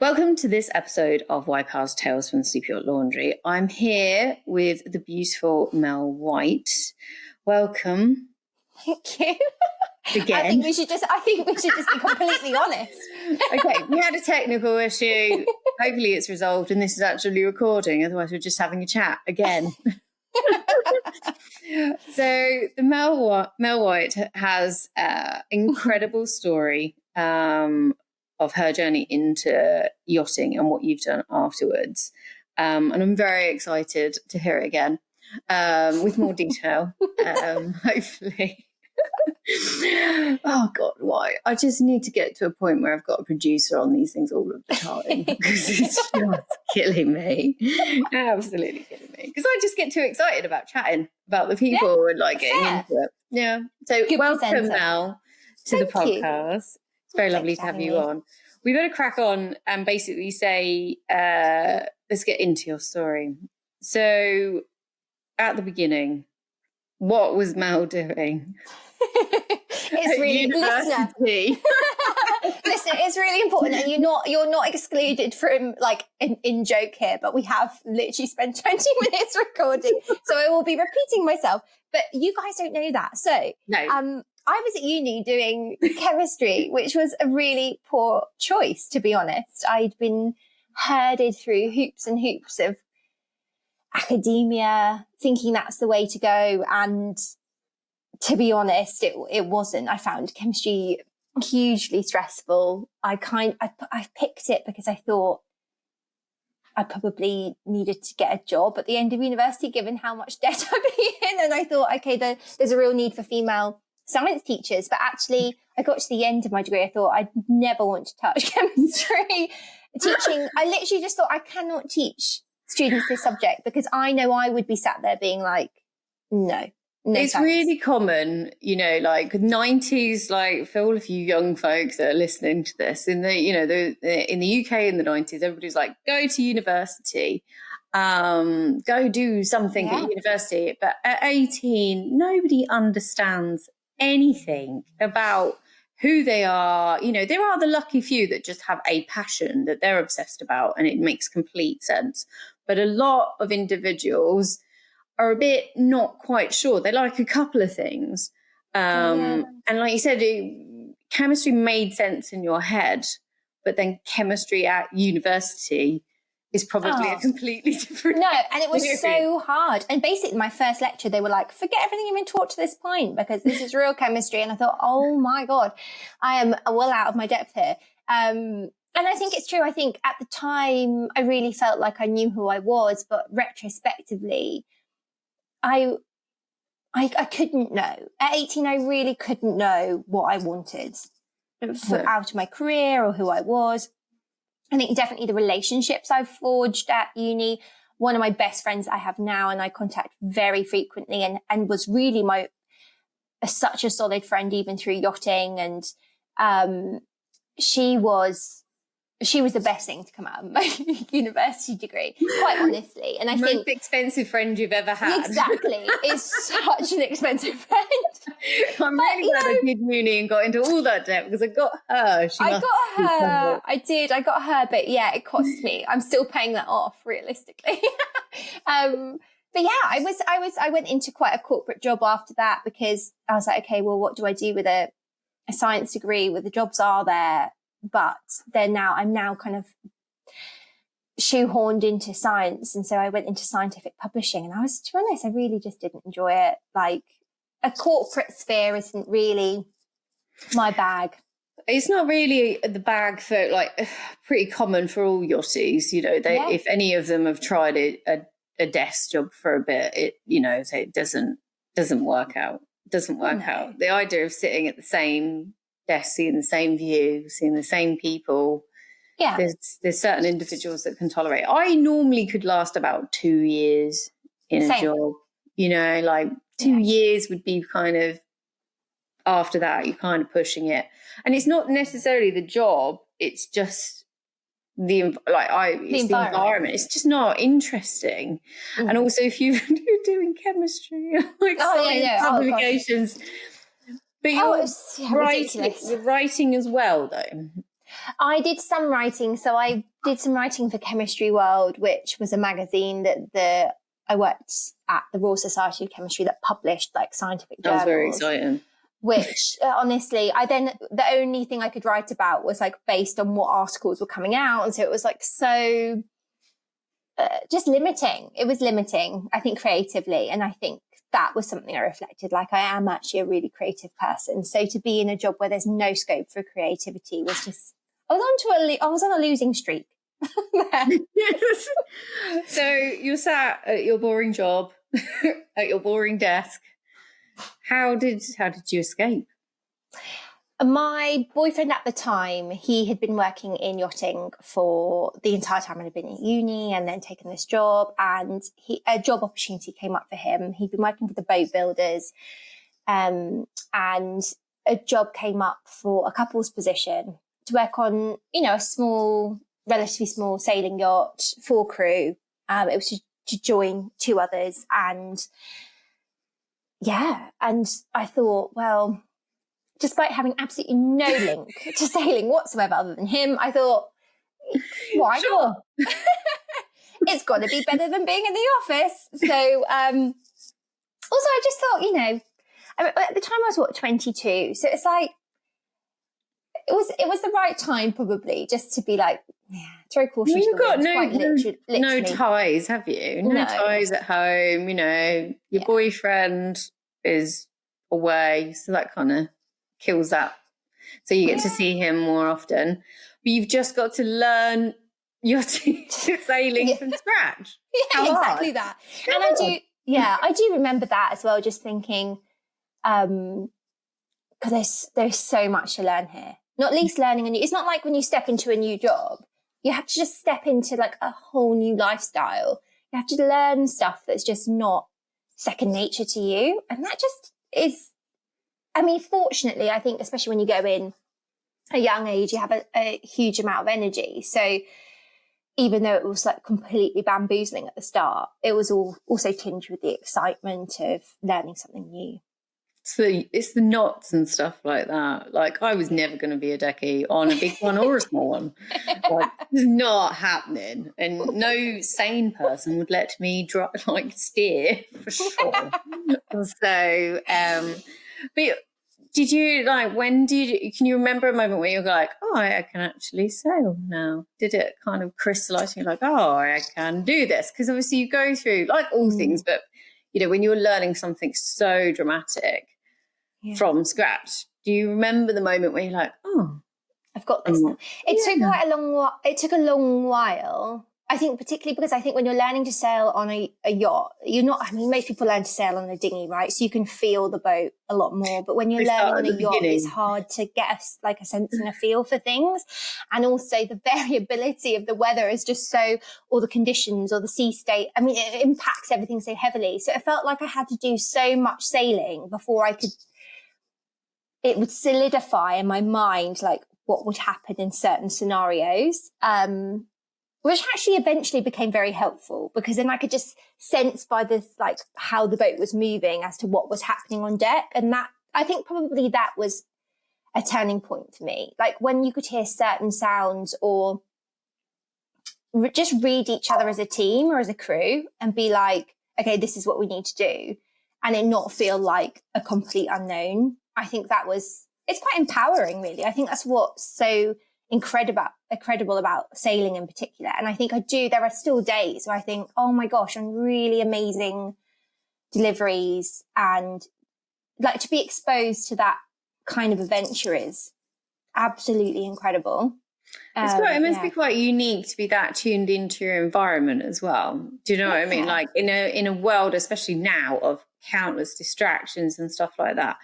Welcome to this episode of Wipehouse Tales from Superyacht Laundry. I'm here with the beautiful Mel White. Welcome. Thank you. Again. I think we should just be completely honest. Okay, we had a technical issue. Hopefully it's resolved and this is actually recording. Otherwise we're just having a chat again. So the Mel White has an incredible story of her journey into yachting and what you've done afterwards. And I'm very excited to hear it again with more detail, hopefully. Oh, God, why? I just need to get to a point where I've got a producer on these things all of the time because it's just killing me. Absolutely killing me. Because I just get too excited about chatting about the people and like getting into it. Yeah. So Good welcome, presenter. Mel, to the Thank you. podcast. It's very lovely to have you on. We've got to crack on and basically say, let's get into your story. So at the beginning, what was Mel doing? It's really listener, it's really important, and you're not excluded from like in joke here, but we have literally spent 20 minutes recording, so I will be repeating myself. But you guys don't know that, so no. I was at uni doing chemistry, which was a really poor choice, to be honest. I'd been herded through hoops and hoops of academia, thinking that's the way to go, and to be honest, it wasn't. I found chemistry hugely stressful. I picked it because I thought I probably needed to get a job at the end of university, given how much debt I'd be in. And I thought, okay, there's a real need for female science teachers. But actually, I got to the end of my degree. I thought I'd never want to touch chemistry. Teaching, I literally just thought I cannot teach students this subject because I know I would be sat there being like, no. No, it's thanks. really common, you know, like 90s, like for all of you young folks that are listening to this, in the UK in the 90s, everybody's like, go to university, go do something at university. But at 18, nobody understands anything about who they are. You know, there are the lucky few that just have a passion that they're obsessed about, and it makes complete sense. But a lot of individuals are a bit not quite sure. They like a couple of things. And like you said, chemistry made sense in your head, but then chemistry at university is probably a completely different and it was so hard. And basically my first lecture, they were like, forget everything you've been taught to this point because this is real chemistry. And I thought, oh my God, I am well out of my depth here. And I think it's true. I think at the time I really felt like I knew who I was, but retrospectively, I couldn't know. At 18, I really couldn't know what I wanted out of my career or who I was. I think definitely the relationships I've forged at uni, one of my best friends I have now and I contact very frequently and was really such a solid friend even through yachting. And she was the best thing to come out of my university degree, quite honestly. And I think most expensive friend you've ever had. Exactly. Is such an expensive friend. I'm really glad I did uni and got into all that debt because I got her. I got her, but yeah, it cost me. I'm still paying that off realistically. But yeah, I went into quite a corporate job after that because I was like, okay, well, what do I do with a science degree where the jobs are there? But I'm now kind of shoehorned into science. And so I went into scientific publishing and to be honest, I really just didn't enjoy it. Like a corporate sphere isn't really my bag. It's not really the bag for like pretty common for all yachties. You know, if any of them have tried a desk job for a bit, so it doesn't work out. It doesn't work out. The idea of sitting at the same desk, seeing the same view, seeing the same people. Yeah. There's certain individuals that can tolerate. I normally could last about 2 years in a job. You know, like 2 years would be kind of, after that, you're kind of pushing it. And it's not necessarily the job, it's just it's the environment. It's just not interesting. And also, if you're doing chemistry, like publications, but you're writing as well, though. I did some writing. So I did some writing for Chemistry World, which was a magazine that I worked at the Royal Society of Chemistry that published like scientific journals. That was very exciting. Which honestly, the only thing I could write about was like based on what articles were coming out. And so it was like so just limiting. It was limiting, I think, creatively. And I think that was something I reflected. Like, I am actually a really creative person. So to be in a job where there's no scope for creativity was just, I was on a losing streak. So you're sat at your boring job, at your boring desk. How did you escape? My boyfriend at the time, he had been working in yachting for the entire time I'd been at uni and then taken this job, and a job opportunity came up for him. He'd been working for the boat builders, and a job came up for a couple's position to work on, a relatively small sailing yacht, 4 crew. It was to join 2 others, and I thought, well, despite having absolutely no link to sailing whatsoever other than him, I thought, why not? It's got to be better than being in the office. So also I just thought, at the time I was 22. So it's like, it was the right time probably just to be like, throw caution to the wind. You've got no ties, have you? No ties at home, your boyfriend is away, so that kind of kills that. So you get to see him more often. But you've just got to learn yachting sailing from scratch. Yeah, exactly that. And I do remember that as well, just thinking, because there's so much to learn here. Not least learning it's not like when you step into a new job, you have to just step into like a whole new lifestyle. You have to learn stuff that's just not second nature to you. And that just is, fortunately, I think, especially when you go in a young age, you have a huge amount of energy. So even though it was like completely bamboozling at the start, it was also tinged with the excitement of learning something new. So it's the knots and stuff like that. Like, I was never going to be a decky on a big one or a small one. Like, it's not happening. And no sane person would let me steer for sure. So, but did you can you remember a moment where you're like, oh, I can actually sail now? Did it kind of crystallize? You're like, oh, I can do this. Because obviously you go through, like all things, but when you're learning something so dramatic from scratch, do you remember the moment where you're like, oh, I've got this now? It took a long while. I think particularly because I think when you're learning to sail on a yacht, you're not, most people learn to sail on a dinghy, right? So you can feel the boat a lot more. But when you're learning on a yacht, it's hard to get a sense and a feel for things. And also the variability of the weather is just or the conditions or the sea state. It impacts everything so heavily. So it felt like I had to do so much sailing before it would solidify in my mind, like what would happen in certain scenarios. Which actually eventually became very helpful, because then I could just sense by this, like how the boat was moving as to what was happening on deck. And that, I think probably that was a turning point for me. Like when you could hear certain sounds or just read each other as a team or as a crew and be like, okay, this is what we need to do. And it not feel like a complete unknown. I think it's quite empowering, really. I think that's what's so incredible about sailing in particular. And I think there are still days where I think, oh my gosh, on really amazing deliveries, and like to be exposed to that kind of adventure is absolutely incredible. It must be quite unique to be that tuned into your environment as well. Do you know what I mean? Like in a world, especially now, of countless distractions and stuff like that,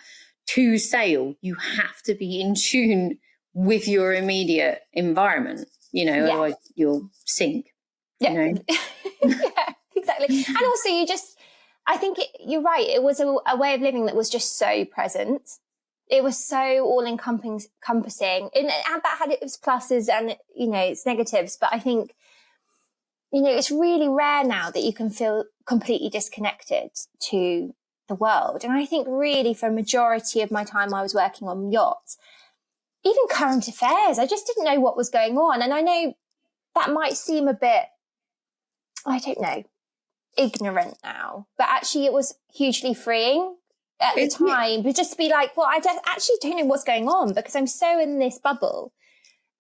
to sail, you have to be in tune with your immediate environment, otherwise you'll sink. Yeah, exactly. And also I think you're right. It was a way of living that was just so present. It was so all encompassing, and that had its pluses and, you know, its negatives. But I think, you know, it's really rare now that you can feel completely disconnected to the world. And I think really for a majority of my time I was working on yachts, even current affairs, I just didn't know what was going on. And I know that might seem a bit, I don't know, ignorant now, but actually it was hugely freeing at the time, but just to be like, well, actually don't know what's going on because I'm so in this bubble.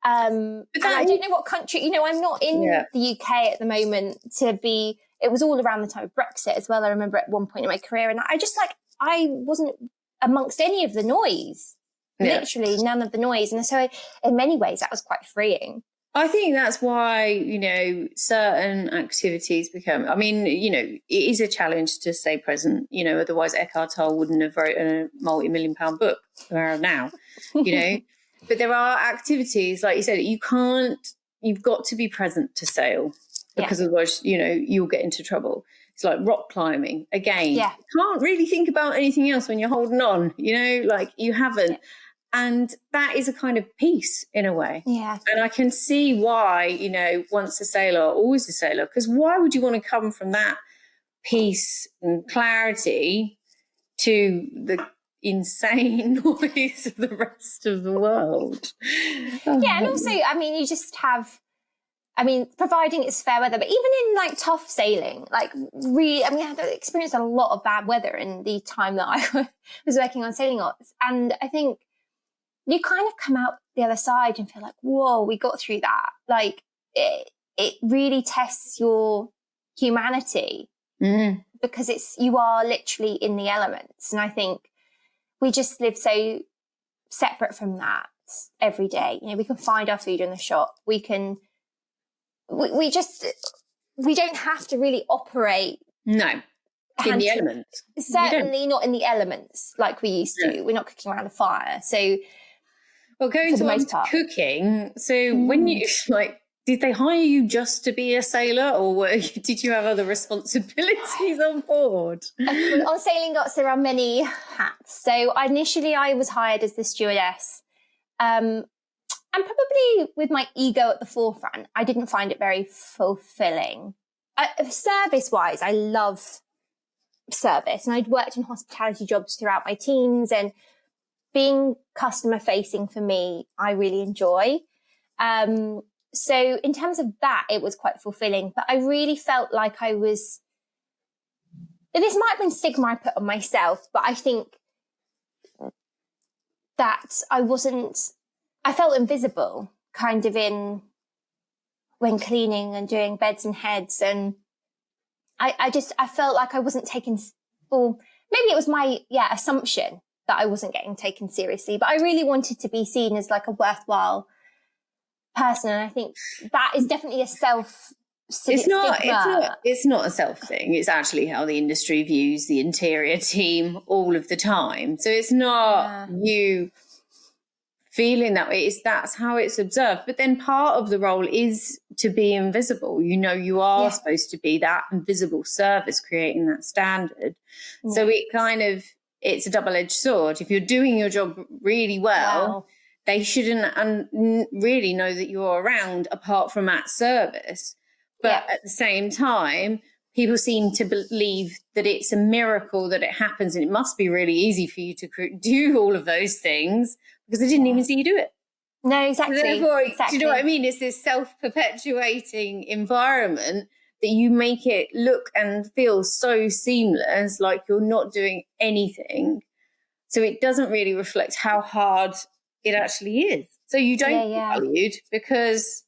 And I don't know what country, you know, I'm not in the UK at the moment it was all around the time of Brexit as well. I remember at one point in my career, and I wasn't amongst any of the noise, literally none of the noise. And so in many ways that was quite freeing. I think that's why, you know, certain activities become, I mean, you know, it is a challenge to stay present, you know, otherwise Eckhart Tolle wouldn't have written a multi-million-pound book now, you know. But there are activities, like you said, you've got to be present to sail because otherwise, you know, you'll get into trouble. It's like rock climbing. Again, you can't really think about anything else when you're holding on, you know, like you haven't. Yeah. And that is a kind of peace in a way. Yeah. And I can see why, you know, once a sailor, always a sailor, because why would you want to come from that peace and clarity to the insane noise of the rest of the world? Yeah, and also, I mean, you just have, I mean, providing it's fair weather, but even in like tough sailing, like really, I mean, I had experienced a lot of bad weather in the time that I was working on sailing yachts. And I think you kind of come out the other side and feel like, whoa, we got through that. Like it really tests your humanity because you are literally in the elements. And I think we just live so separate from that every day. You know, we can find our food in the shop. We don't have to really operate. No. In the elements. Certainly not in the elements like we used to. We're not cooking around a fire. So, well, going to cooking. So when you, like, did they hire you just to be a sailor, or did you have other responsibilities on board? On sailing yachts, there are many hats. So initially I was hired as the stewardess. And probably with my ego at the forefront, I didn't find it very fulfilling. Service-wise, I love service. And I'd worked in hospitality jobs throughout my teens, and being customer facing for me, I really enjoy. So in terms of that, it was quite fulfilling, but I really felt like this might have been stigma I put on myself, but I think that I felt invisible kind of when cleaning and doing beds and heads. And I felt like I wasn't taken, or maybe it was my assumption that I wasn't getting taken seriously, but I really wanted to be seen as like a worthwhile person. And I think that is definitely a it's not a self thing. It's actually how the industry views the interior team all of the time. So it's not you feeling that way. That's how it's observed. But then part of the role is to be invisible. You know, you are supposed to be that invisible service, creating that standard. Yeah. So it's a double-edged sword. If you're doing your job really well, they shouldn't really know that you're around apart from at service. But at the same time, people seem to believe that it's a miracle that it happens, and it must be really easy for you to do all of those things because they didn't even see you do it. No, exactly. So therefore, do you know what I mean? It's this self-perpetuating environment that you make it look and feel so seamless, like you're not doing anything. So it doesn't really reflect how hard it actually is. So you don't feel valued because,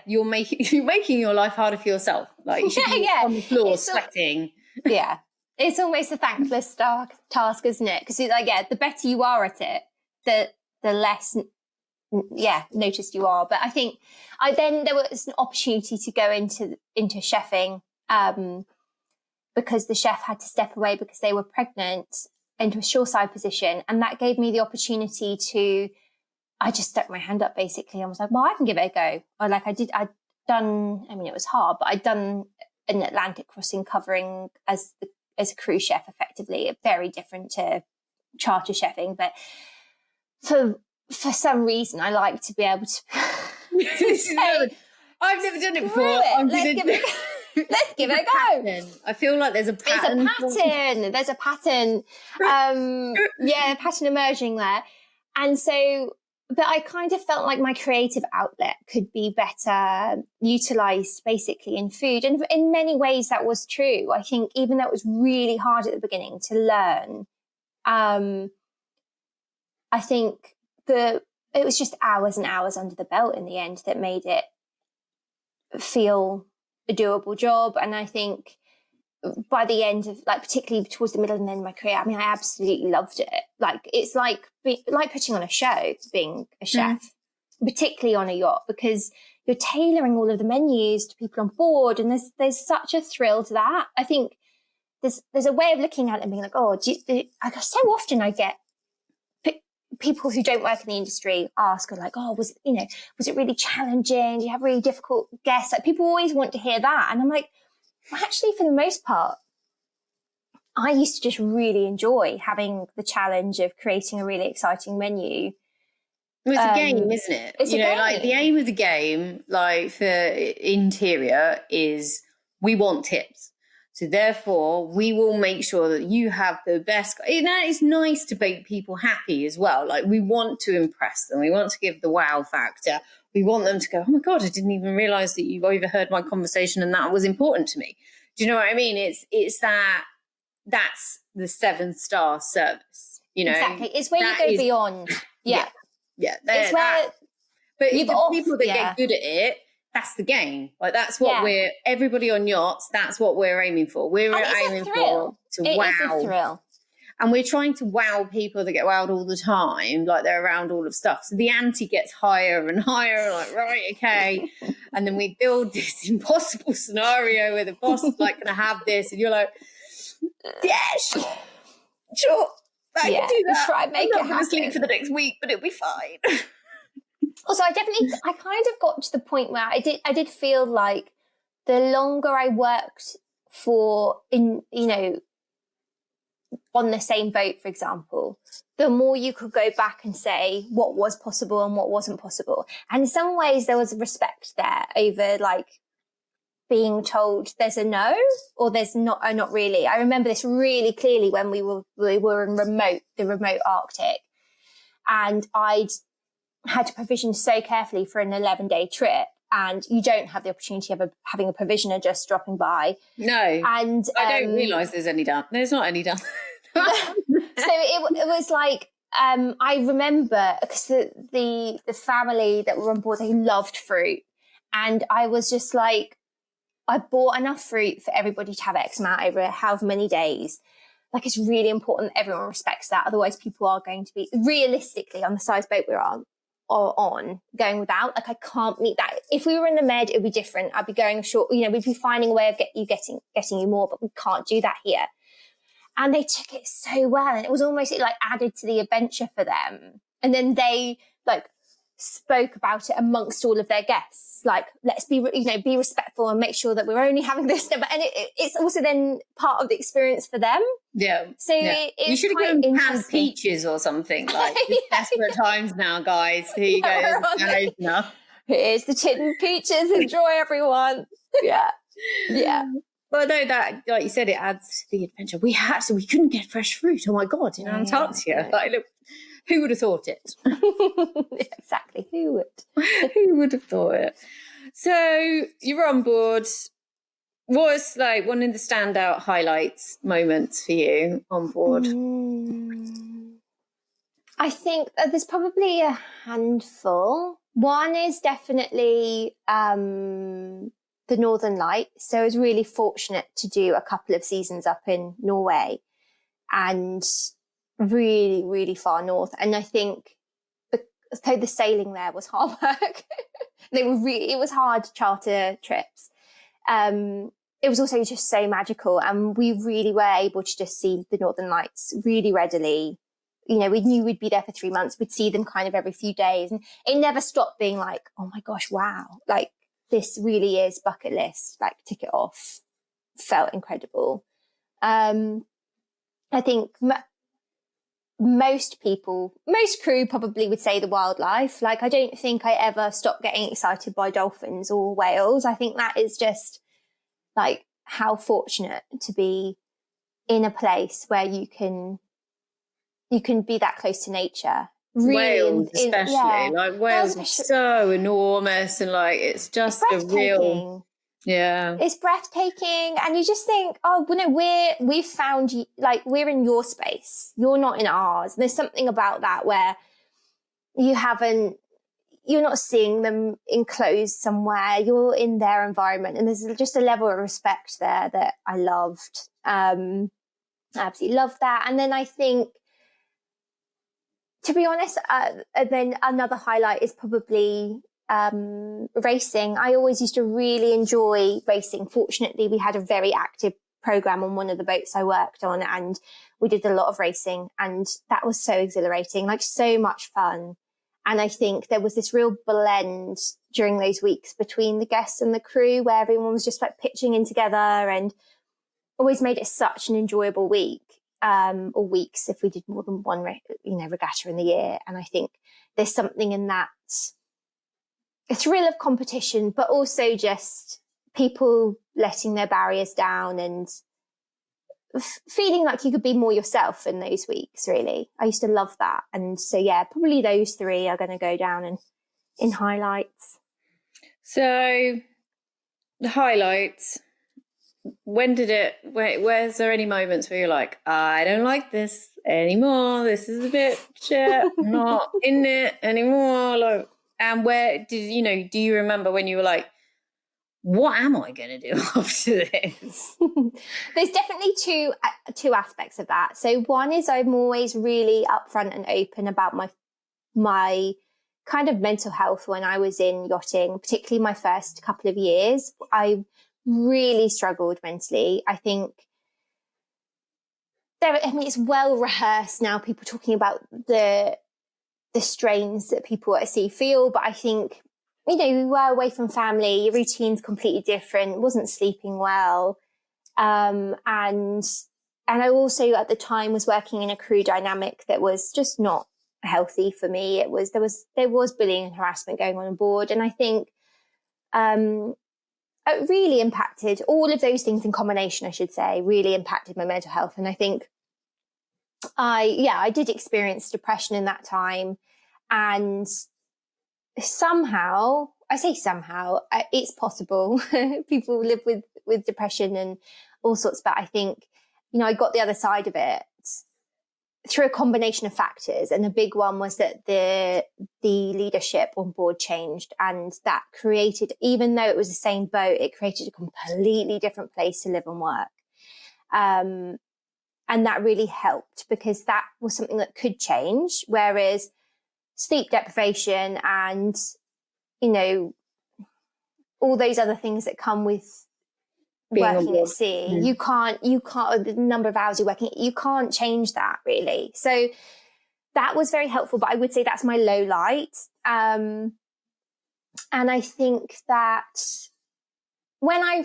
you're making your life harder for yourself. Like you should be on the floor sweating. It's almost a thankless task, isn't it? Because the better you are at it, the less noticed you are. But I think there was an opportunity to go into chefing because the chef had to step away because they were pregnant, into a shoreside position, and that gave me the opportunity I just stuck my hand up basically and was like, well, I can give it a go. It was hard, but I'd done an Atlantic crossing covering as a cruise chef effectively, very different to charter chefing, but for some reason I like to be able to, to say, I've never done it before. Let's give it a go. I feel like there's a pattern. There's a pattern. Pattern emerging there. And so, but I kind of felt like my creative outlet could be better utilized basically in food. And in many ways that was true. I think even though it was really hard at the beginning to learn, I think it was just hours and hours under the belt in the end that made it feel a doable job. And I think by the end of, like, particularly towards the middle and end of my career, I mean, I absolutely loved it. Like, it's like putting on a show, being a chef, particularly on a yacht, because you're tailoring all of the menus to people on board, and there's such a thrill to that. I think there's a way of looking at it and being like, so often I get people who don't work in the industry ask, like, was it really challenging? Do you have really difficult guests? Like, people always want to hear that. And I'm like, well, actually, for the most part, I used to just really enjoy having the challenge of creating a really exciting menu. Well, it's a game, isn't it? It's a game. Like, the aim of the game, like, for interior is we want tips. So therefore, we will make sure that you have the best. It's nice to make people happy as well. Like, we want to impress them. We want to give the wow factor. We want them to go, oh my God, I didn't even realize that you overheard my conversation and that was important to me. Do you know what I mean? It's that's the 7-star service. Exactly. It's where you go beyond. Yeah. It's where. But the people that get good at it, that's the game. Like, that's what everybody on yachts, that's what we're aiming for. We're aiming for to wow. It is a thrill. And we're trying to wow people that get wowed all the time, like they're around all of stuff. So the ante gets higher and higher, like, right, okay. And then we build this impossible scenario where the boss is like, can I have this? And you're like, yes, sure. I can do that. Try and make it happen. I'm not going to sleep for the next week, but it'll be fine. Also, I kind of got to the point where I did feel like the longer I worked on the same boat, for example, the more you could go back and say what was possible and what wasn't possible. And in some ways there was respect there over, like, being told there's a no or there's not really. I remember this really clearly when we were in the remote Arctic, and I'd had to provision so carefully for an 11-day trip, and you don't have the opportunity of having a provisioner just dropping by. No. And I don't realise there's any down. There's not any down. So it was like, I remember, because the family that were on board, they loved fruit. And I was just like, I bought enough fruit for everybody to have X amount over however many days. Like, it's really important that everyone respects that. Otherwise, people are going to be, realistically, on the size boat we're on, going without. Like, I can't meet that. If we were in the Med, it would be different. I'd be going short, we'd be finding a way of getting you more, but we can't do that here. And they took it so well. And it was almost, it like added to the adventure for them. And then they like spoke about it amongst all of their guests. Like, let's be respectful and make sure that we're only having this. And it's also then part of the experience for them. Yeah. So you should have given canned peaches or something. Like, desperate times now, guys. Here you go. Here's the tin peaches. Enjoy, everyone. Yeah. Yeah. Well, no, that, like you said, it adds to the adventure. We couldn't get fresh fruit. Oh my God, Antarctica. Yeah. Like, look, who would have thought it? Exactly. Who would have thought it? So you're on board. What's like one of the standout highlights moments for you on board? I think there's probably a handful. One is definitely the Northern Lights. So I was really fortunate to do a couple of seasons up in Norway and really, really far north. And I think the sailing there was hard work. It was hard charter trips. It was also just so magical. And we really were able to just see the Northern Lights really readily. We knew we'd be there for 3 months. We'd see them kind of every few days. And it never stopped being like, oh my gosh, wow. Like, this really is bucket list, like, tick it off. Felt incredible. I think most crew probably would say the wildlife. Like, I don't think I ever stopped getting excited by dolphins or whales. I think that is just like how fortunate to be in a place where you can be that close to nature. Really, Wales especially, like Wales is so enormous, and like it's just a real, it's breathtaking. And you just think, oh, well, no, we've found you, like, we're in your space, you're not in ours. And there's something about that where you're not seeing them enclosed somewhere, you're in their environment, and there's just a level of respect there that I loved. I absolutely loved that. And then I think, to be honest, and then another highlight is probably racing. I always used to really enjoy racing. Fortunately, we had a very active program on one of the boats I worked on, and we did a lot of racing, and that was so exhilarating, like so much fun. And I think there was this real blend during those weeks between the guests and the crew, where everyone was just like pitching in together, and always made it such an enjoyable week. Or weeks if we did more than one, regatta in the year. And I think there's something in that, a thrill of competition, but also just people letting their barriers down and feeling like you could be more yourself in those weeks, really. I used to love that. And so, yeah, probably those three are going to go down in highlights. So the highlights, where's there any moments where you're like, I don't like this anymore, this is a bit shit, I'm not in it anymore, like, and where do you remember when you were like, what am I going to do after this? There's definitely two aspects of that. So one is I'm always really upfront and open about my kind of mental health when I was in yachting, particularly my first couple of years. I really struggled mentally. I think it's well rehearsed now, people talking about the strains that people at sea feel, but I think, we were away from family, your routine's completely different, wasn't sleeping well. And I also at the time was working in a crew dynamic that was just not healthy for me. There was bullying and harassment going on board. And I think, it really impacted, all of those things in combination, I should say, really impacted my mental health. And I think I did experience depression in that time. And somehow, it's possible. People live with depression and all sorts, but I think, I got the other side of it through a combination of factors. And the big one was that the leadership on board changed, and that created, even though it was the same boat, it created a completely different place to live and work. And that really helped, because that was something that could change. Whereas sleep deprivation and, all those other things that come with working at sea, you can't, the number of hours you're working, you can't change that really. So that was very helpful, but I would say that's my low light. And I think that when I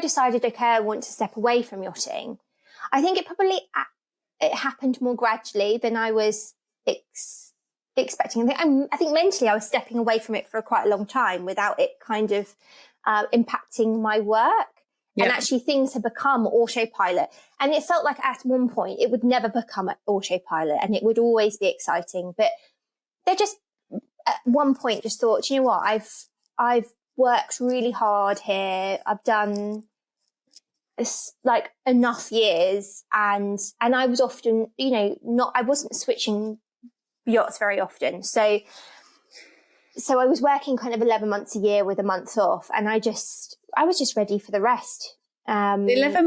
decided, okay, I want to step away from yachting, I think it happened more gradually than I was expecting. I think mentally I was stepping away from it for quite a long time without it kind of impacting my work. Yep. And actually things had become autopilot. And it felt like at one point it would never become autopilot and it would always be exciting. But they just, at one point, just thought, you know what, I've worked really hard here. I've done this, like, enough years. And I was often, I wasn't switching yachts very often. So I was working kind of 11 months a year with a month off, and I was just ready for the rest. 11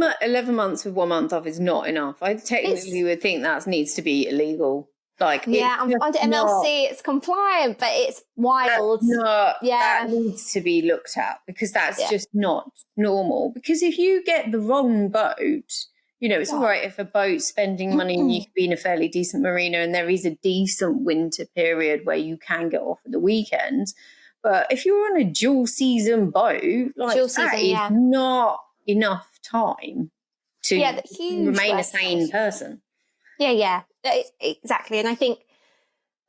months with 1 month off is not enough. I technically would think that needs to be illegal. Like, yeah, under MLC, it's compliant, but it's wild. That needs to be looked at, because that's just not normal. Because if you get the wrong boat, it's all right if a boat's spending money and you could be in a fairly decent marina and there is a decent winter period where you can get off at the weekends. But if you're on a dual season boat, that is not enough time to remain a sane person. Yeah, exactly. And I think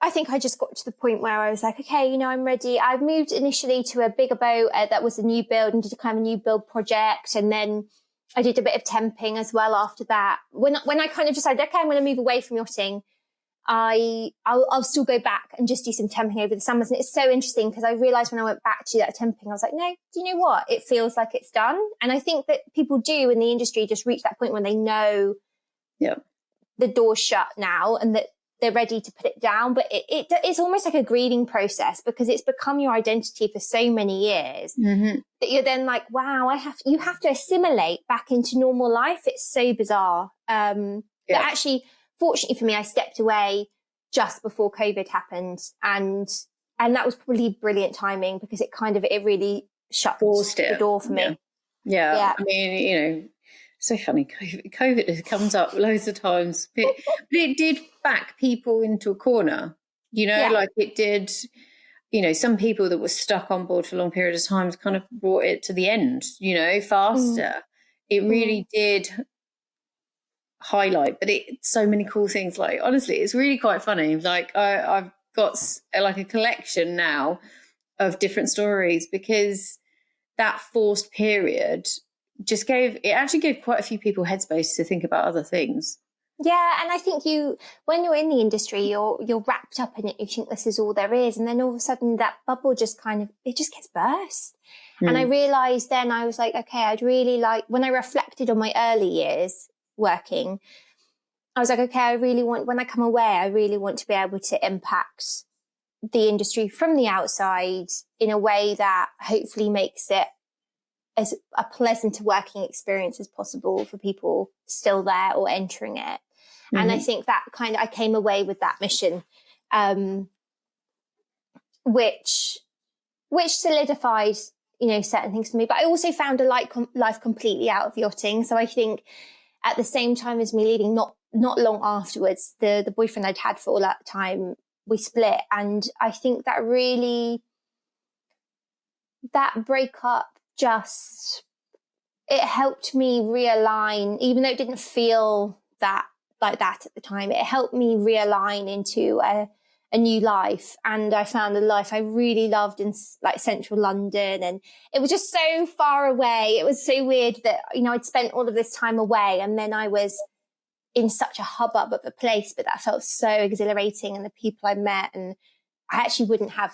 I just got to the point where I was like, okay, you know, I'm ready. I moved initially to a bigger boat that was a new build, and did a kind of new build project. And then I did a bit of temping as well after that. When I kind of decided, okay, I'm going to move away from yachting, I'll still go back and just do some temping over the summers. And it's so interesting because I realized when I went back to that temping, I was like, no, do you know what? It feels like it's done. And I think that people do in the industry just reach that point when they know the door's shut now and that they're ready to put it down. But it's almost like a grieving process because it's become your identity for so many years that you're then like, wow, you have to assimilate back into normal life. It's so bizarre. But actually, fortunately for me, I stepped away just before COVID happened. And that was probably brilliant timing because it really shut the door for me. Yeah. I mean, you know, so funny. COVID comes up loads of times, but it did back people into a corner, you know, like it did, you know, some people that were stuck on board for a long period of time kind of brought it to the end, you know, faster. It really did highlight, but so many cool things. Like, honestly, it's really quite funny. Like I've got like a collection now of different stories because that forced period actually gave quite a few people headspace to think about other things. Yeah, and I think when you're in the industry, you're wrapped up in it. You think this is all there is, and then all of a sudden that bubble just gets burst. And I realised then I was like, okay, I'd really like, when I reflected on my early years working, I was like, okay, when I come away, I really want to be able to impact the industry from the outside in a way that hopefully makes it as a pleasant working experience as possible for people still there or entering it. And I think that I came away with that mission, which solidified, you know, certain things for me. But I also found a life completely out of yachting. So I think at the same time as me leaving, not long afterwards, the boyfriend I'd had for all that time, we split. And I think that breakup it helped me realign, even though it didn't feel like that at the time. It helped me realign into a new life, and I found a life I really loved in like central London, and it was just so far away. It was so weird that, you know, I'd spent all of this time away and then I was in such a hubbub of a place, but that felt so exhilarating, and the people I met, and I actually wouldn't have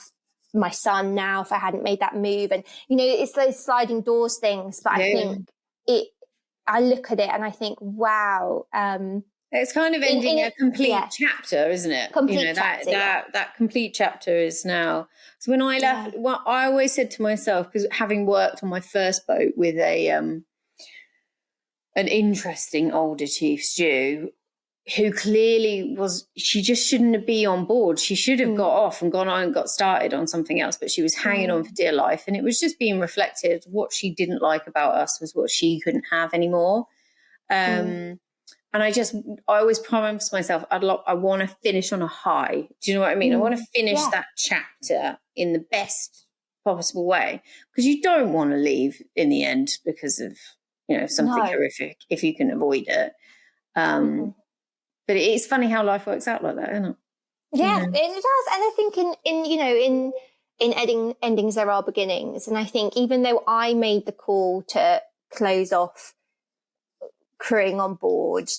my son now if I hadn't made that move. And, you know, it's those sliding doors things, but I think I look at it and I think, wow. It's kind of ending a complete chapter, isn't it? That complete chapter is now. So when I left, I always said to myself, because having worked on my first boat with an interesting older chief stew, who clearly she just shouldn't be on board. She should have got off and gone on and got started on something else, but she was hanging on for dear life. And it was just being reflected. What she didn't like about us was what she couldn't have anymore. And I always promised myself, I want to finish on a high. Do you know what I mean? I want to finish that chapter in the best possible way, because you don't want to leave in the end because of, you know, something horrific if you can avoid it. But it's funny how life works out like that, isn't it? Yeah, it does. And I think in endings there are beginnings. And I think even though I made the call to close off crewing on board,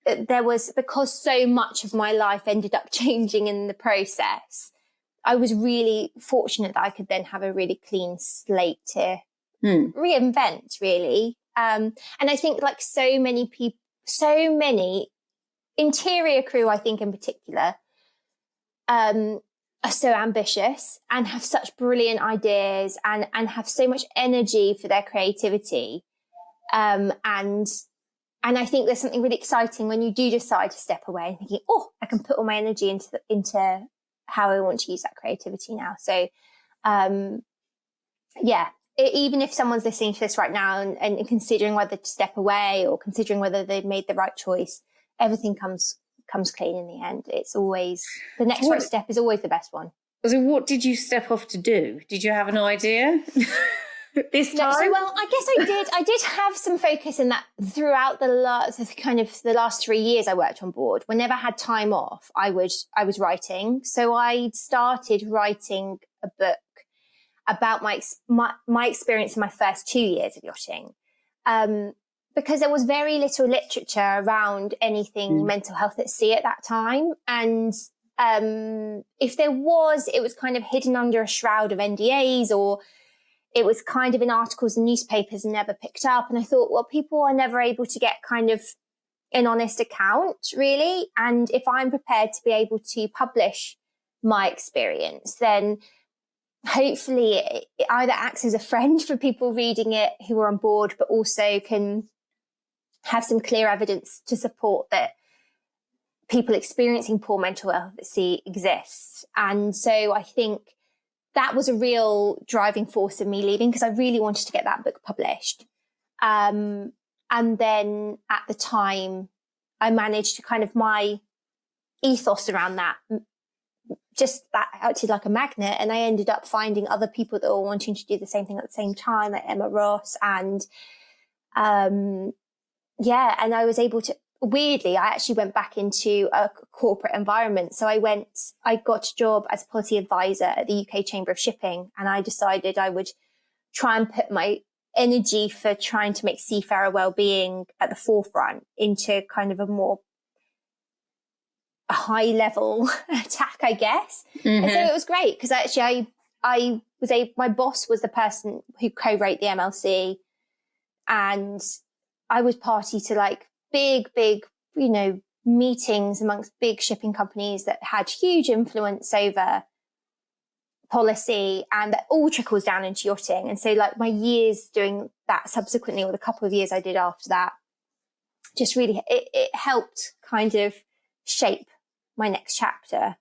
there was, because so much of my life ended up changing in the process, I was really fortunate that I could then have a really clean slate to reinvent, really. And I think, like so many people, so many interior crew, I think in particular, are so ambitious and have such brilliant ideas and have so much energy for their creativity. And I think there's something really exciting when you do decide to step away and thinking, oh, I can put all my energy into how I want to use that creativity now. So, even if someone's listening to this right now and considering whether to step away or considering whether they've made the right choice, everything comes clean in the end. It's always, the next right step is always the best one. So what did you step off to do? Did you have an idea? this time? So, well, I guess I did have some focus in that throughout the last 3 years I worked on board. Whenever I had time off, I was writing. So I started writing a book about my experience in my first 2 years of yachting. Because there was very little literature around anything mental health at sea at that time. And if there was, it was kind of hidden under a shroud of NDAs, or it was kind of in articles and newspapers and never picked up. And I thought, well, people are never able to get kind of an honest account, really. And if I'm prepared to be able to publish my experience, then hopefully it either acts as a friend for people reading it who are on board, but also can have some clear evidence to support that people experiencing poor mental health at sea exists. And so I think that was a real driving force of me leaving, because I really wanted to get that book published. And then at the time, I managed to kind of, my ethos around that, just that acted like a magnet. And I ended up finding other people that were wanting to do the same thing at the same time, like Emma Ross. And and I was able to, weirdly, I actually went back into a corporate environment. So I got a job as a policy advisor at the UK Chamber of Shipping. And I decided I would try and put my energy for trying to make seafarer well-being at the forefront into kind of a more high level attack, I guess. Mm-hmm. And so it was great, because actually my boss was the person who co-wrote the MLC, and I was party to like big, meetings amongst big shipping companies that had huge influence over policy, and that all trickles down into yachting. And so like my years doing that subsequently, or the couple of years I did after that, just really, it helped kind of shape my next chapter.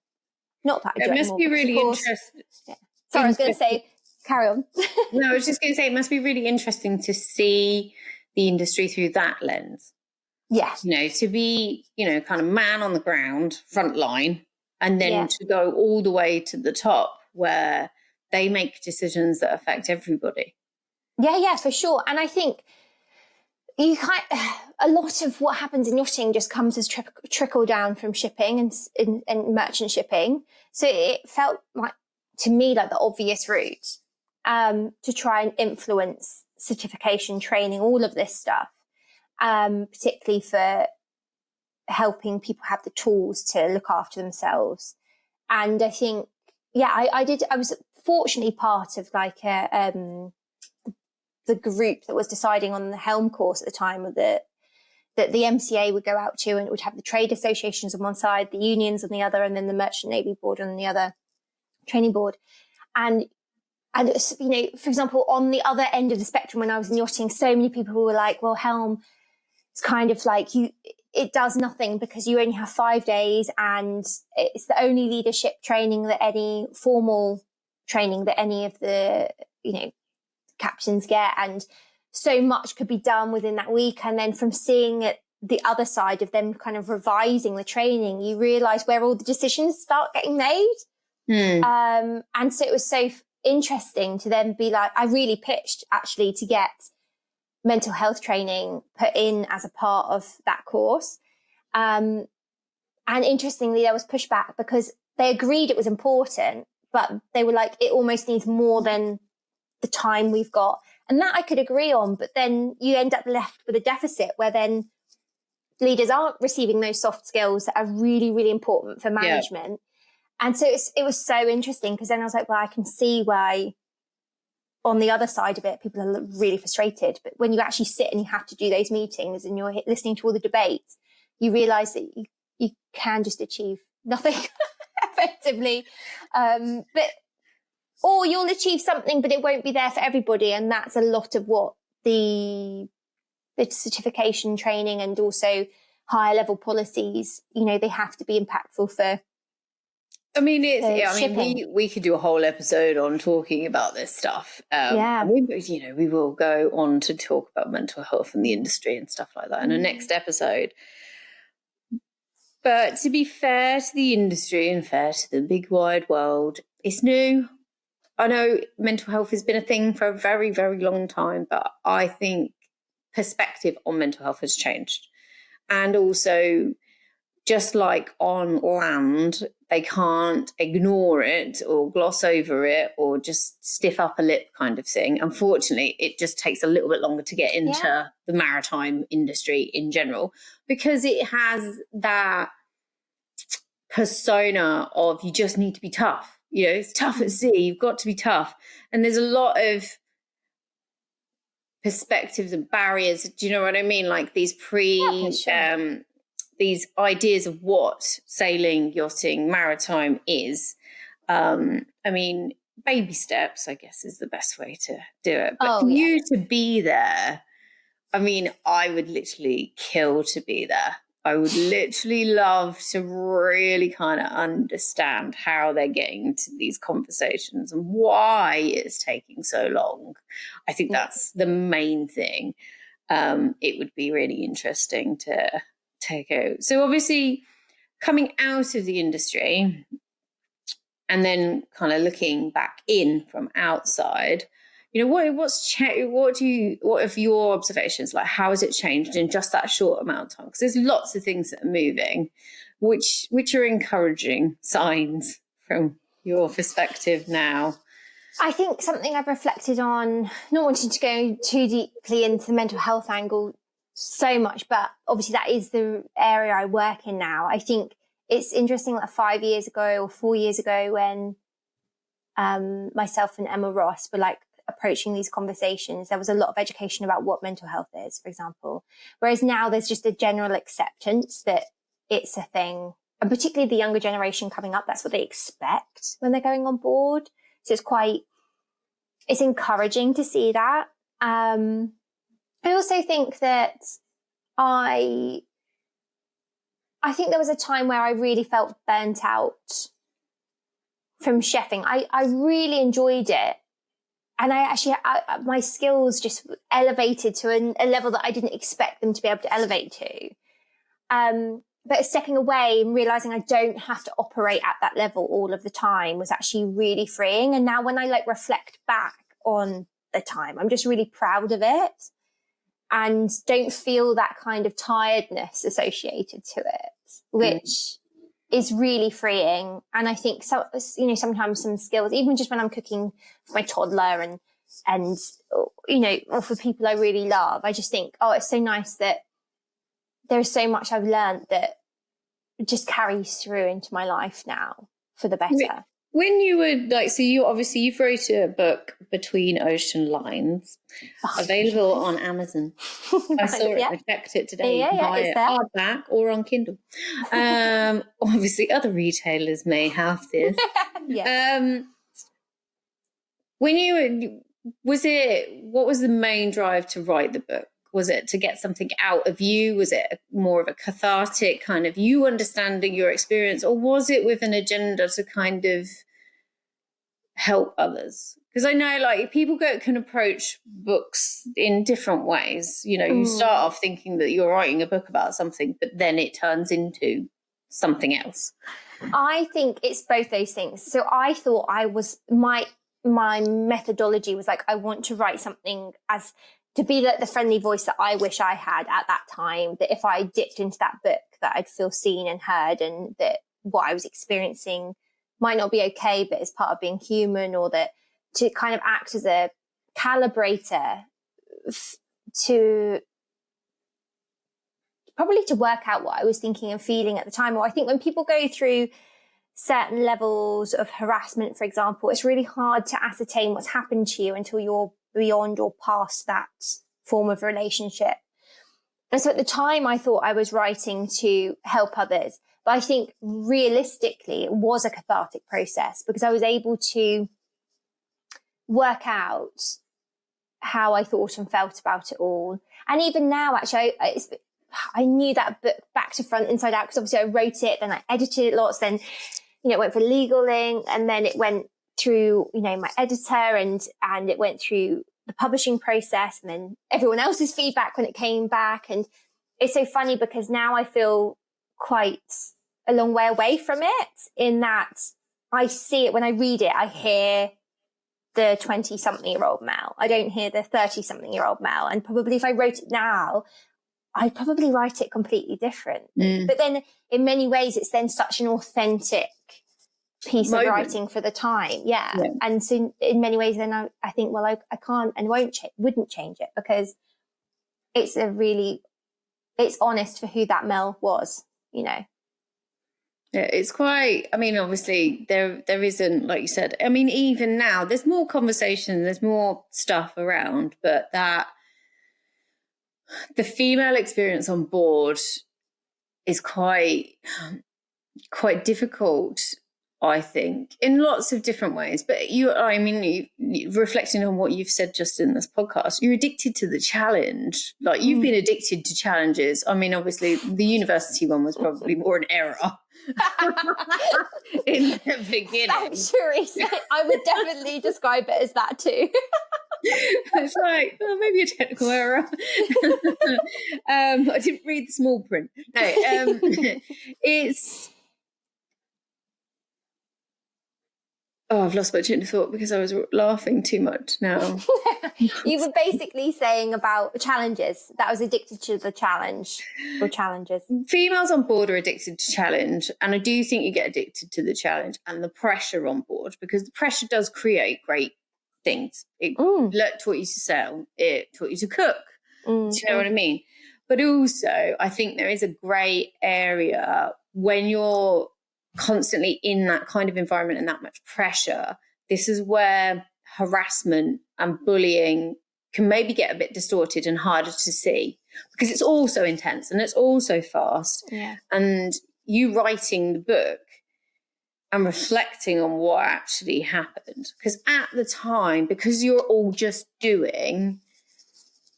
Not that I do it must be really interesting. Yeah. Sorry, I was going to say, carry on. No, I was just going to say, it must be really interesting to see the industry through that lens. Yeah. To be, kind of man on the ground, front line, and then to go all the way to the top where they make decisions that affect everybody. Yeah, for sure. And I think a lot of what happens in yachting just comes as trickle down from shipping and merchant shipping. So it felt like, to me, like the obvious route to try and influence certification, training, all of this stuff, particularly for helping people have the tools to look after themselves. And I think, I was fortunately part of like the group that was deciding on the helm course at the time, that the MCA would go out to, and it would have the trade associations on one side, the unions on the other, and then the Merchant Navy Board on the other, training board. And for example, on the other end of the spectrum, when I was in yachting, so many people were like, well, helm, it's kind of like it does nothing because you only have 5 days, and it's the only leadership training that any formal training that any of the, captains get. And so much could be done within that week. And then from seeing it, the other side of them kind of revising the training, you realize where all the decisions start getting made. And so it was so interesting to then be like, I really pitched actually to get mental health training put in as a part of that course. And interestingly, there was pushback because they agreed it was important, but they were like, it almost needs more than the time we've got. And that I could agree on, but then you end up left with a deficit where then leaders aren't receiving those soft skills that are really, really important for management. Yeah. And so it was so interesting, because then I was like, well, I can see why on the other side of it, people are really frustrated. But when you actually sit and you have to do those meetings and you're listening to all the debates, you realize that you can just achieve nothing effectively. Or you'll achieve something, but it won't be there for everybody. And that's a lot of what the certification training and also higher level policies, they have to be impactful for. We could do a whole episode on talking about this stuff. We will go on to talk about mental health in the industry and stuff like that in a next episode. But to be fair to the industry and fair to the big wide world, it's new. I know mental health has been a thing for a very, very long time, but I think perspective on mental health has changed. And also, just like on land, they can't ignore it or gloss over it or just stiff up a lip kind of thing. Unfortunately, it just takes a little bit longer to get into the maritime industry in general, because it has that persona of you just need to be tough. You know, it's tough at sea, you've got to be tough. And there's a lot of perspectives and barriers. Do you know what I mean? Like these these ideas of what sailing, yachting, maritime is. I mean, baby steps, I guess, is the best way to do it. But for you to be there, I mean, I would literally kill to be there. I would literally love to really kind of understand how they're getting to these conversations and why it's taking so long. I think that's the main thing. It would be really interesting to take out. So obviously coming out of the industry and then kind of looking back in from outside, you know, what have your observations, like how has it changed in just that short amount of time? Because there's lots of things that are moving, which are encouraging signs from your perspective now. I think something I've reflected on, not wanting to go too deeply into the mental health angle so much, but obviously that is the area I work in now. I think it's interesting that 5 years ago or 4 years ago when myself and Emma Ross were like approaching these conversations, there was a lot of education about what mental health is, for example. Whereas now there's just a general acceptance that it's a thing. And particularly the younger generation coming up, that's what they expect when they're going on board. So it's encouraging to see that. I also think that I think there was a time where I really felt burnt out from chefing. I really enjoyed it. And my skills just elevated to a level that I didn't expect them to be able to elevate to. But stepping away and realizing I don't have to operate at that level all of the time was actually really freeing. And now when I like reflect back on the time, I'm just really proud of it and don't feel that kind of tiredness associated to it, which is really freeing. And I think sometimes some skills, even just when I'm cooking for my toddler and or for people I really love, I just think, it's so nice that there's so much I've learned that just carries through into my life now for the better. When you were you've wrote a book, Between Ocean Lines, available on Amazon. I saw it, I checked it today. You can buy it hardback or on Kindle. Obviously other retailers may have this. What was the main drive to write the book? Was it to get something out of you? Was it more of a cathartic kind of you understanding your experience? Or was it with an agenda to kind of help others? Because I know like people can approach books in different ways. You know, you start off thinking that you're writing a book about something, but then it turns into something else. I think it's both those things. So I thought my methodology was like, I want to write something to be the friendly voice that I wish I had at that time, that if I dipped into that book, that I'd feel seen and heard, and that what I was experiencing might not be okay, but it's part of being human, or that to kind of act as a calibrator to work out what I was thinking and feeling at the time. Or I think when people go through certain levels of harassment, for example, it's really hard to ascertain what's happened to you until you're beyond or past that form of relationship. And so at the time I thought I was writing to help others, but I think realistically it was a cathartic process because I was able to work out how I thought and felt about it all. And even now, actually, I knew that book back to front, inside out, because obviously I wrote it, then I edited it lots, then, it went for legaling, and then it went through, my editor, and it went through the publishing process, and then everyone else's feedback when it came back. And it's so funny because now I feel quite a long way away from it, in that I see it when I read it, I hear the 20-something-year-old Mel. I don't hear the 30-something-year-old Mel. And probably if I wrote it now, I'd probably write it completely different. But then in many ways, it's then such an authentic piece of writing for the time. Yeah. And so in many ways, then I think, well, I can't and wouldn't change it, because it's it's honest for who that Mel was, you know. Yeah, it's quite, I mean, obviously there isn't, like you said, I mean, even now there's more conversation, there's more stuff around, but that the female experience on board is quite difficult, I think, in lots of different ways. But reflecting on what you've said just in this podcast, you're addicted to the challenge. Like, you've been addicted to challenges. I mean, obviously the university one was probably more an error in the beginning. Thanks, Cherise. I would definitely describe it as that too. It's like, well, maybe a technical error. I didn't read the small print. No, it's... Oh, I've lost my train of thought because I was laughing too much now. You were basically saying about challenges, that I was addicted to the challenge or challenges. Females on board are addicted to challenge, and I do think you get addicted to the challenge and the pressure on board, because the pressure does create great things. It taught you to sail, it taught you to cook. Do you know what I mean? But also, I think there is a grey area when you're constantly in that kind of environment and that much pressure. This is where harassment and bullying can maybe get a bit distorted and harder to see, because it's also intense and it's also fast. Yeah. And you writing the book and reflecting on what actually happened, because at the time, because you're all just doing,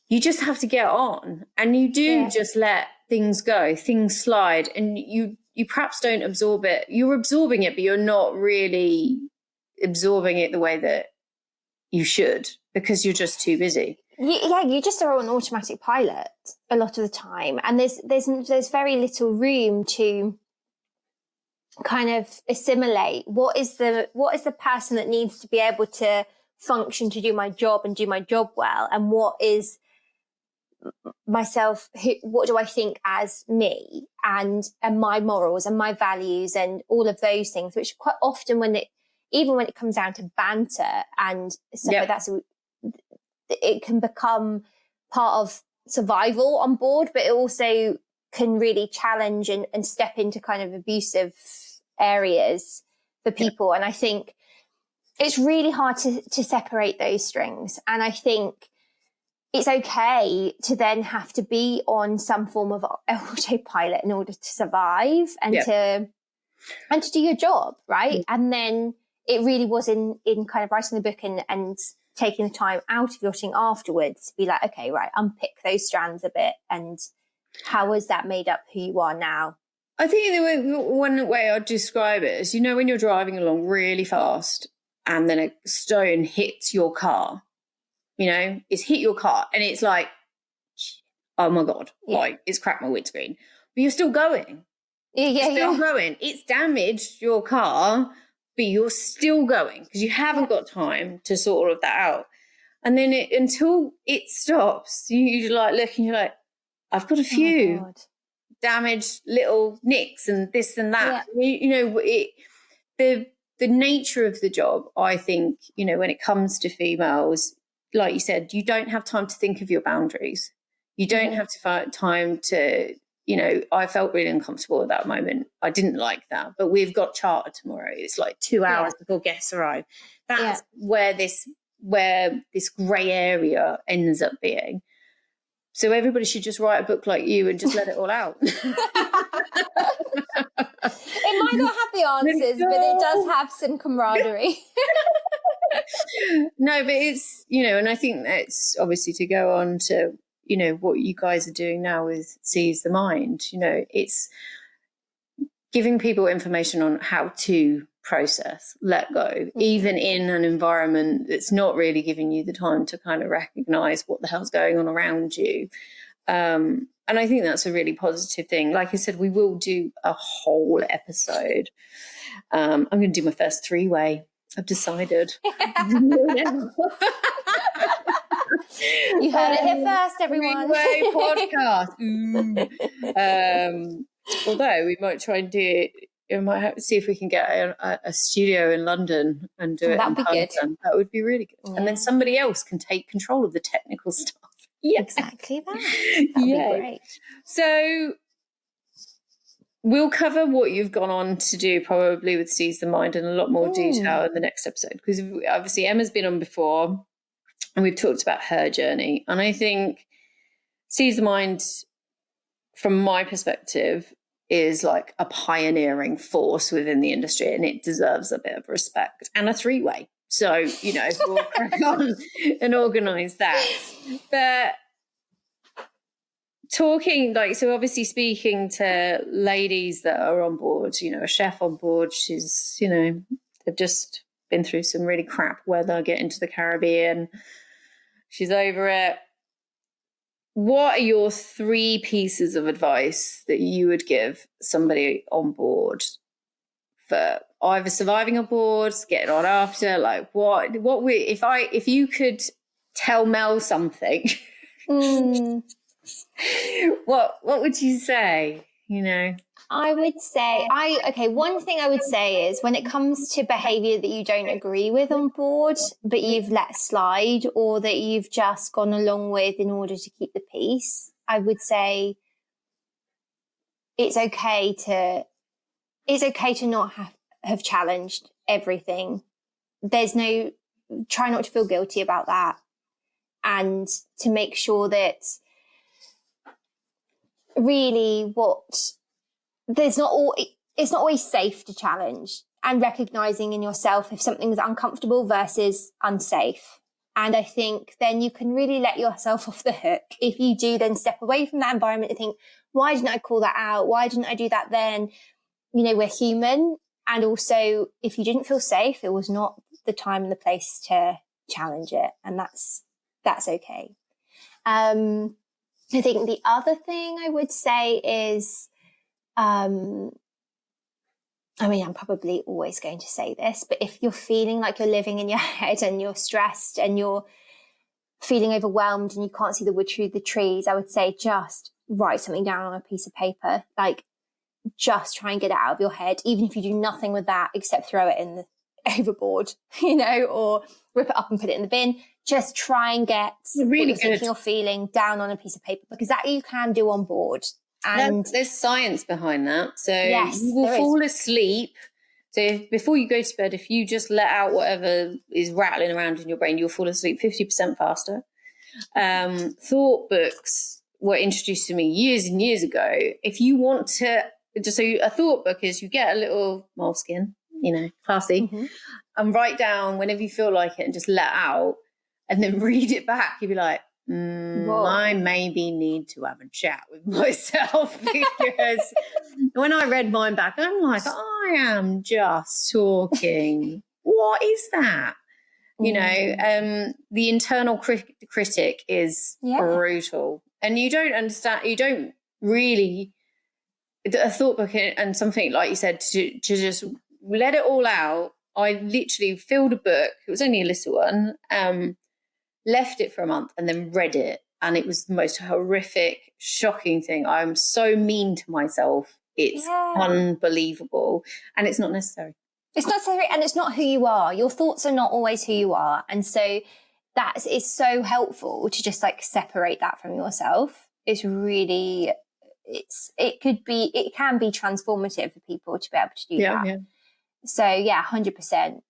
you just have to get on, and you do just let things go, things slide, and you perhaps don't absorb it. You're absorbing it, but you're not really absorbing it the way that you should, because you're just too busy. Yeah, you just are on automatic pilot a lot of the time, and there's very little room to kind of assimilate what is the person that needs to be able to function to do my job and do my job well, and what is myself, what do I think as me, and my morals and my values and all of those things, which quite often even when it comes down to banter and stuff like that, so it can become part of survival on board, but it also can really challenge and step into kind of abusive areas for people. And I think it's really hard to separate those strings. And I think it's okay to then have to be on some form of autopilot in order to survive and to do your job, right? And then it really was in kind of writing the book and taking the time out of yachting afterwards to be like, okay, right, unpick those strands a bit, and how has that made up who you are now? I think one way I'd describe it is, when you're driving along really fast and then a stone hits your car, it's hit your car and it's like, oh my God, like it's cracked my windscreen. But you're still going. You're still going. It's damaged your car, but you're still going because you haven't got time to sort all of that out. And then until it stops, you like look and you're like, I've got a few damaged little nicks and this and that. The nature of the job, I think, when it comes to females, like you said, you don't have time to think of your boundaries. You don't have to find time to, I felt really uncomfortable at that moment. I didn't like that, but we've got charter tomorrow. It's like 2 hours before guests arrive. That's where this grey area ends up being. So everybody should just write a book like you and just let it all out. It might not have the answers, but it does have some camaraderie. No, but it's, and I think that's obviously to go on to, what you guys are doing now with Seize the Mind. It's giving people information on how to process, let go, even in an environment that's not really giving you the time to kind of recognize what the hell's going on around you. And I think that's a really positive thing. Like I said, we will do a whole episode. I'm going to do my first 3-way I've decided. You heard it here first, everyone. Three-way podcast. Although we might try and do it. We might have to see if we can get a studio in London and do it. That'd be good. That would be really good. Yeah. And then somebody else can take control of the technical stuff. Yeah, exactly that. That'd be great. So we'll cover what you've gone on to do probably with Seize the Mind in a lot more detail in the next episode, because obviously Emma's been on before and we've talked about her journey. And I think Seize the Mind, from my perspective, is like a pioneering force within the industry, and it deserves a bit of respect and a three-way. So, we'll crack on and organise that. But talking, so obviously speaking to ladies that are on board, a chef on board, she's, they've just been through some really crap weather, getting to the Caribbean. She's over it. What are your 3 pieces of advice that you would give somebody on board for either surviving on board, getting on after? Like if you could tell Mel something, what would you say? I would say, one thing I would say is when it comes to behaviour that you don't agree with on board, but you've let slide or that you've just gone along with in order to keep the peace, I would say it's okay to not have challenged everything. Try not to feel guilty about that, and to make sure that really it's not always safe to challenge, and recognizing in yourself if something's uncomfortable versus unsafe. And I think then you can really let yourself off the hook if you do then step away from that environment and think, why didn't I call that out? Why didn't I do that then? We're human. And also, if you didn't feel safe, it was not the time and the place to challenge it. And that's okay. I think the other thing I would say is, I'm probably always going to say this, but if you're feeling like you're living in your head and you're stressed and you're feeling overwhelmed and you can't see the wood through the trees, I would say just write something down on a piece of paper. Like, just try and get it out of your head, even if you do nothing with that except throw it in the overboard, or rip it up and put it in the bin. Just try and get what you're thinking or feeling down on a piece of paper, because that you can do on board. And there's science behind that. So yes, you will fall asleep. So before you go to bed, if you just let out whatever is rattling around in your brain, you'll fall asleep 50% faster. Thought books were introduced to me years and years ago. If you want to, so a thought book is you get a little moleskin, classy, and write down whenever you feel like it and just let out, and then read it back. You'll be like, I maybe need to have a chat with myself, because when I read mine back, I'm like, I am just talking. What is that? The internal critic is brutal, and you don't understand. You don't really. A thought book and something like you said to just let it all out. I literally filled a book. It was only a little one. Left it for a month and then read it, and it was the most horrific, shocking thing. I'm so mean to myself. It's unbelievable, and it's not necessary. It's not necessary, and it's not who you are. Your thoughts are not always who you are, and so it's so helpful to just separate that from yourself. It's really, it can be transformative for people to be able to do that. Yeah. So 100%.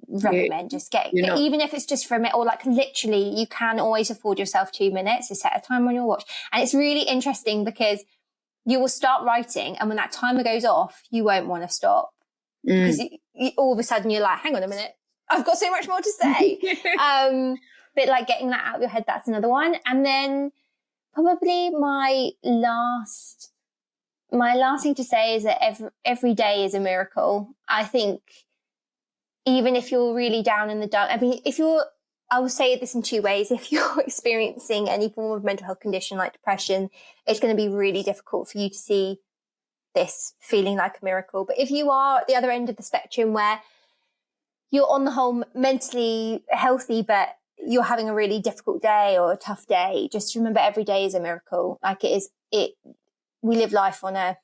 Recommend just even if it's just for a minute, or literally you can always afford yourself 2 minutes to set a time on your watch. And it's really interesting because you will start writing, and when that timer goes off, you won't want to stop, because you, all of a sudden you're like, hang on a minute, I've got so much more to say. But getting that out of your head, that's another one. And then probably my last thing to say is that every day is a miracle. I think even if you're really down in the dump, I will say this in 2 ways. If you're experiencing any form of mental health condition like depression, it's going to be really difficult for you to see this feeling like a miracle. But if you are at the other end of the spectrum where you're on the whole mentally healthy, but you're having a really difficult day or a tough day, just remember every day is a miracle. Like we live life on a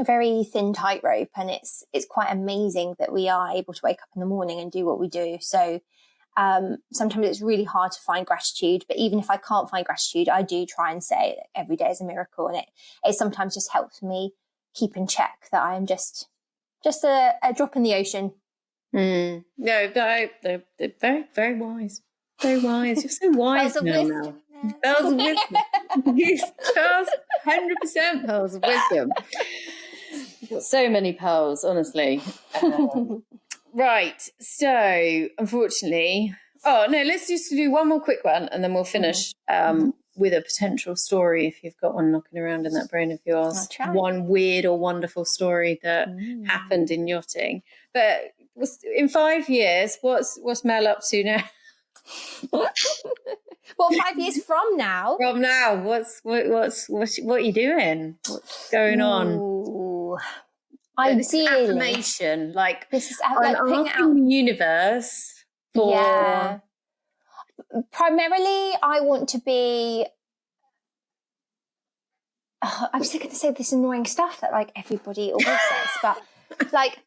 very thin tightrope, and it's quite amazing that we are able to wake up in the morning and do what we do. So sometimes it's really hard to find gratitude, but even if I can't find gratitude, I do try and say that every day is a miracle, and it sometimes just helps me keep in check that I am just a drop in the ocean. No, they're very, very wise. Very wise. You're so wise now. Pearls of wisdom. Just 100% pearls of wisdom. You've got so many pearls, honestly. Right. So, unfortunately, let's just do one more quick one, and then we'll finish with a potential story if you've got one knocking around in that brain of yours. One weird or wonderful story that happened in yachting. But in 5 years, what's Mel up to now? Well, 5 years from now. From now, what are you doing? What's going on? Ideally, affirmation, like this is I'm asking the universe for. Yeah. Primarily, I want to be. I'm still going to say this annoying stuff that like everybody always says, but like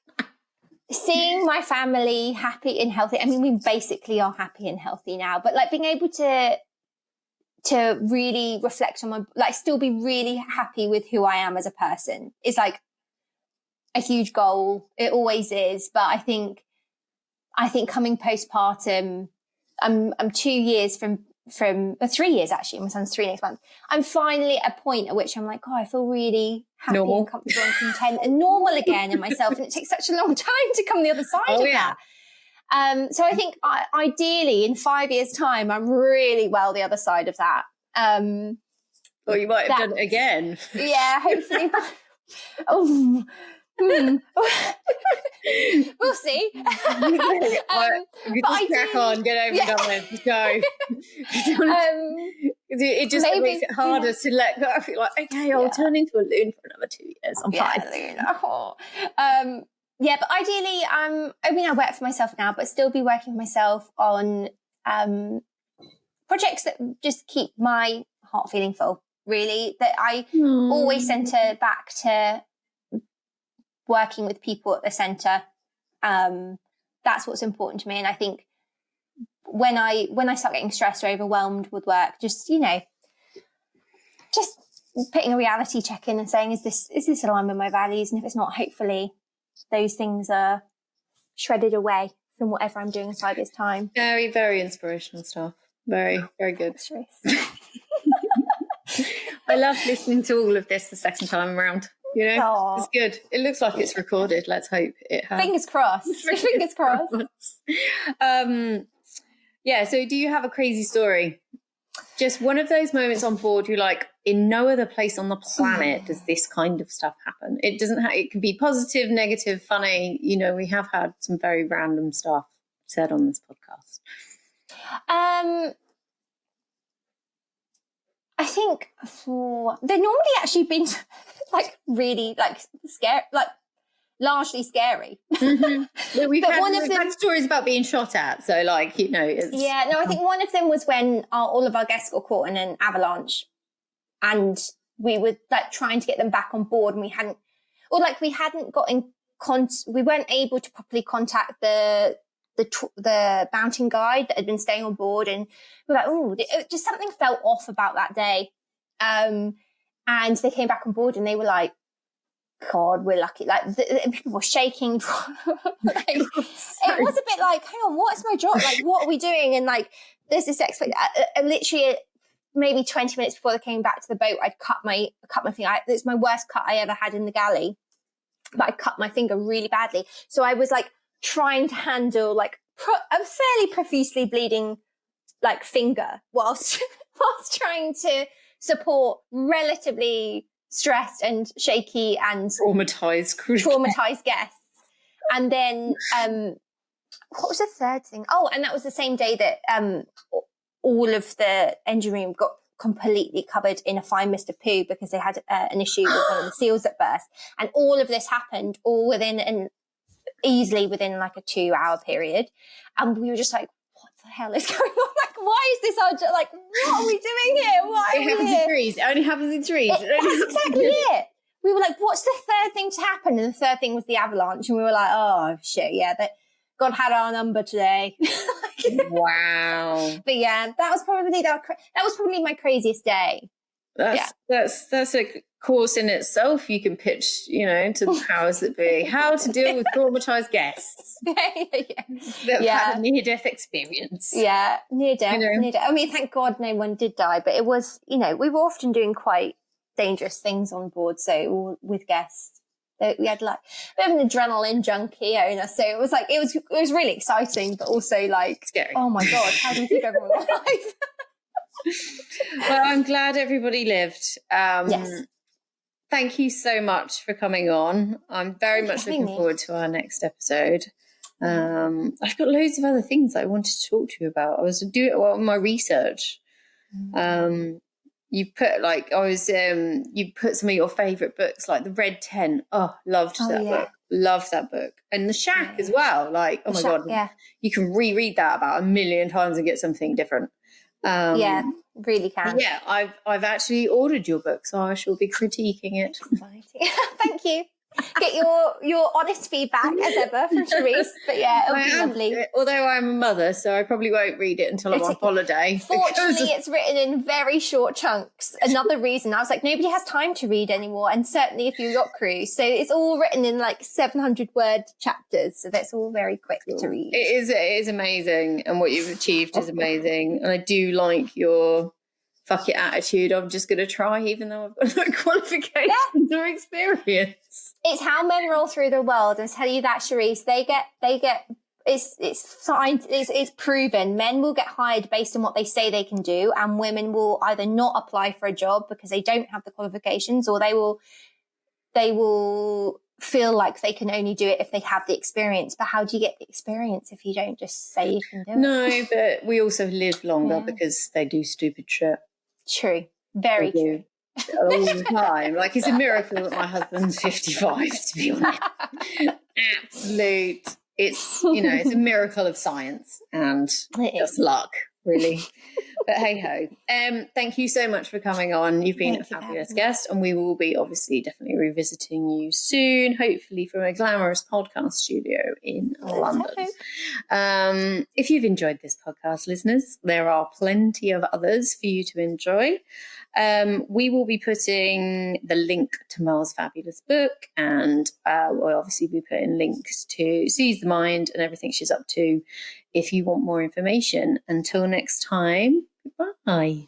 seeing my family happy and healthy. I mean, we basically are happy and healthy now, but like being able to really reflect on still be really happy with who I am as a person is like a huge goal. It always is, but I think coming postpartum, I'm 2 years from 3 years actually. My son's 3 next month. I'm finally at a point at which I'm like, I feel really happy and comfortable and content and normal again in myself. And it takes such a long time to come the other side of that. So I think ideally in 5 years' time, I'm really well the other side of that. Or you might have done it again. Yeah, hopefully. We'll see. But crack on, get over and done with. Just go. It just makes it harder to let go. I feel like, okay, I'll turn into a loon for another 2 years. I'm fine. Yeah, but ideally, I work for myself now, but still be working for myself on projects that just keep my heart feeling full, really, that I always centre back to working with people at the centre. That's what's important to me. And I think when I start getting stressed or overwhelmed with work, just putting a reality check in and saying, is this aligned with my values? And if it's not, hopefully those things are shredded away from whatever I'm doing in 5 years' time. Very, very inspirational stuff. Very, very good. I love listening to all of this the second time around. You know, it's good. It looks like it's recorded. Let's hope it has. Fingers crossed. Fingers crossed. So do you have a crazy story? Just one of those moments on board you're like, in no other place on the planet does this kind of stuff happen. It doesn't it can be positive, negative, funny. You know, we have had some very random stuff said on this podcast. I think they've normally actually been like really like scary, like largely scary. Mm-hmm. We've had stories about being shot at, so like, you know. I think one of them was when all of our guests got caught in an avalanche, and we were like trying to get them back on board, and we hadn't we weren't able to properly contact the mountain guide that had been staying on board, and we're like, just something felt off about that day. And they came back on board, and they were like, God, we're lucky. Like people were shaking. It was a bit like, hang on, what is my job? Like, what are we doing? And like, there's this literally maybe 20 minutes before they came back to the boat, I'd cut my finger. It's my worst cut I ever had in the galley, but I cut my finger really badly. So I was like trying to handle like a fairly profusely bleeding like finger whilst trying to support relatively stressed and shaky and traumatized guests. And then what was the third thing? And that was the same day that all of the engine room got completely covered in a fine mist of poo because they had an issue with one of the seals that burst. And all of this happened all within easily within like a 2-hour period. And we were just like, what the hell is going on? Like, why is this our job? Like, what are we doing here? Why are It we happens here? in trees. It only happens in trees. That's exactly it. We were like, what's the third thing to happen? And the third thing was the avalanche. And we were like, oh, shit, yeah, God had our number today. Wow. But yeah, that was probably my craziest day. That's a course in itself you can pitch, to the powers that be. How to deal with traumatized guests that have had a near-death experience. Yeah, near-death. I mean, thank God no one did die, but it was, we were often doing quite dangerous things on board. So with guests, we had like a bit of an adrenaline junkie owner. So it was like, it was really exciting, but also like, scary. Oh my God, how do we keep everyone alive? Well, I'm glad everybody lived. Yes. Thank you so much for coming on. I'm very much looking forward to our next episode. I've got loads of other things I wanted to talk to you about. I was doing my research. You put some of your favourite books, like The Red Tent. Oh, loved that book. Loved that book. And The Shack as well. Like, oh my God. Yeah. You can reread that about 1 million times and get something different. Really can. Yeah, I've actually ordered your book, so I shall be critiquing it. Thank you. Get your honest feedback as ever from Cherise. But yeah, it'll be lovely. Although I'm a mother, so I probably won't read it until I'm on holiday. Fortunately, it's written in very short chunks. Another reason I was like, nobody has time to read anymore, and certainly if you're yacht crew, so it's all written in like 700-word chapters. So that's all very quick to read. It is amazing, and what you've achieved is amazing. And I do like your fuck it attitude. I'm just going to try, even though I've got no qualifications or experience. It's how men roll through the world. I'll tell you that, Cherise. They get. It's proven. Men will get hired based on what they say they can do, and women will either not apply for a job because they don't have the qualifications, or they will feel like they can only do it if they have the experience. But how do you get the experience if you don't just say you can do it? No, but we also live longer because they do stupid shit. True. Very true. All the time. Like, it's a miracle that my husband's 55, to be honest. Absolute. It's a miracle of science and just luck, really. But hey ho. Thank you so much for coming on. You've been a fabulous guest, and we will be obviously definitely revisiting you soon, hopefully from a glamorous podcast studio in London. If you've enjoyed this podcast, listeners, there are plenty of others for you to enjoy. We will be putting the link to Mel's fabulous book, and we'll obviously be putting links to Seize the Mind and everything she's up to if you want more information. Until next time, goodbye.